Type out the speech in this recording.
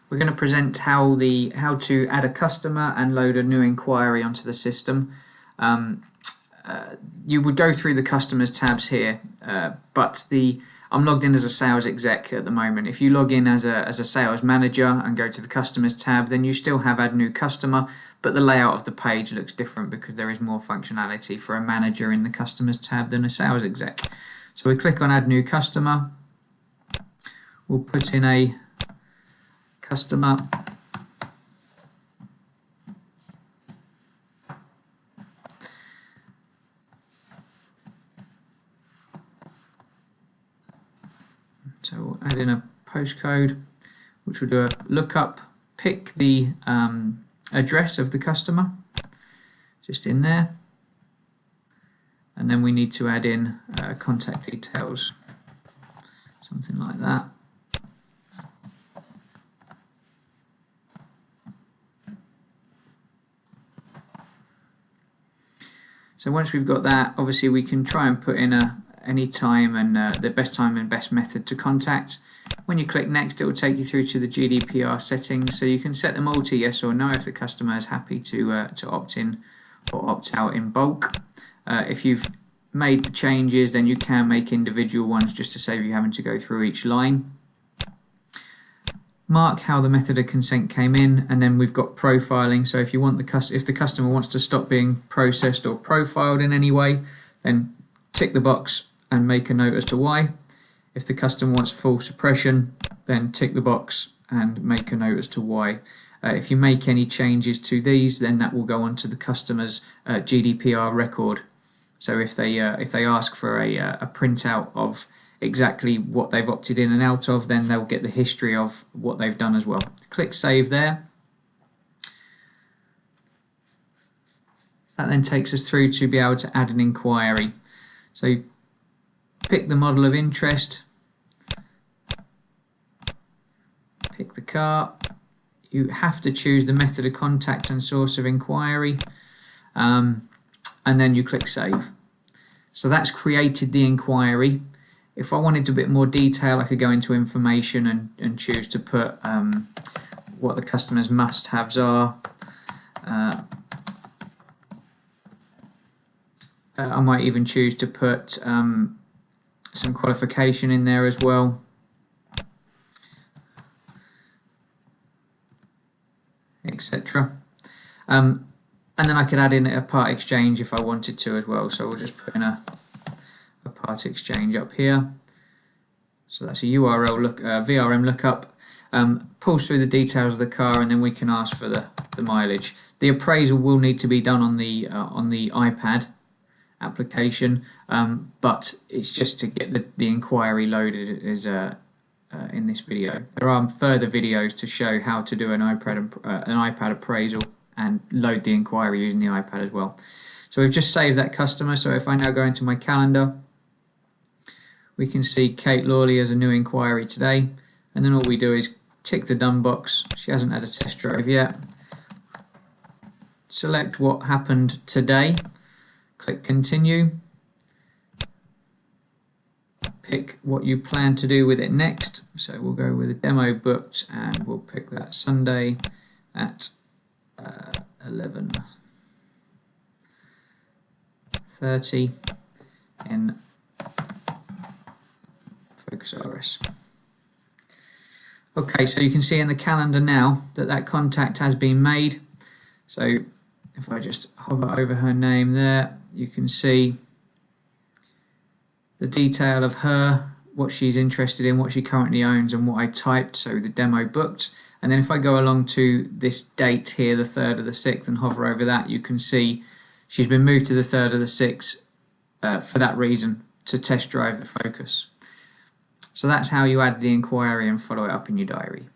We're going to present how to add a customer and load a new inquiry onto the system. You would go through the customers tabs here, but I'm logged in as a sales exec at the moment. If you log in as a sales manager and go to the customers tab, then you still have add new customer, but the layout of the page looks different because there is more functionality for a manager in the customers tab than a sales exec. So we click on add new customer. We'll put in a customer. So we'll add in a postcode, which will do a lookup, pick the address of the customer, just in there, and then we need to add in contact details, something like that. So once we've got that, obviously we can try and put in any time and the best time and best method to contact. When you click next, it will take you through to the GDPR settings, so you can set them all to yes or no if the customer is happy to opt in or opt out in bulk. If you've made the changes, then you can make individual ones just to save you having to go through each line. Mark how the method of consent came in, and then we've got profiling. So if you want if the customer wants to stop being processed or profiled in any way, then tick the box and make a note as to why. If the customer wants full suppression, then tick the box and make a note as to why. If you make any changes to these, then that will go onto the customer's GDPR record. So if they ask for a printout of exactly what they've opted in and out of, then they'll get the history of what they've done as well. Click save there. That then takes us through to be able to add an inquiry. So pick the model of interest, pick the car. You have to choose the method of contact and source of inquiry, and then you click save. So that's created the inquiry. If I wanted a bit more detail, I could go into information and choose to put what the customer's must-haves are. I might even choose to put some qualification in there as well. Etc. And then I could add in a part exchange if I wanted to as well. So we'll just put in a part exchange up here. So that's a URL VRM lookup. Pulls through the details of the car, and then we can ask for the mileage. The appraisal will need to be done on the iPad application, but it's just to get the inquiry loaded in this video. There are further videos to show how to do an iPad appraisal and load the inquiry using the iPad as well. So we've just saved that customer. So if I now go into my calendar, we can see Kate Lawley as a new inquiry today, and then all we do is tick the done box. She hasn't had a test drive yet. Select what happened today, click continue, pick what you plan to do with it next. So we'll go with a demo booked, and we'll pick that Sunday at 11:30 in Focus RS. Okay, so you can see in the calendar now that contact has been made. So if I just hover over her name there, you can see the detail of her, what she's interested in, what she currently owns, and what I typed, so the demo booked. And then if I go along to this date here, the 3rd of the 6th, and hover over that, you can see she's been moved to the 3rd of the 6th for that reason, to test drive the Focus. So that's how you add the inquiry and follow it up in your diary.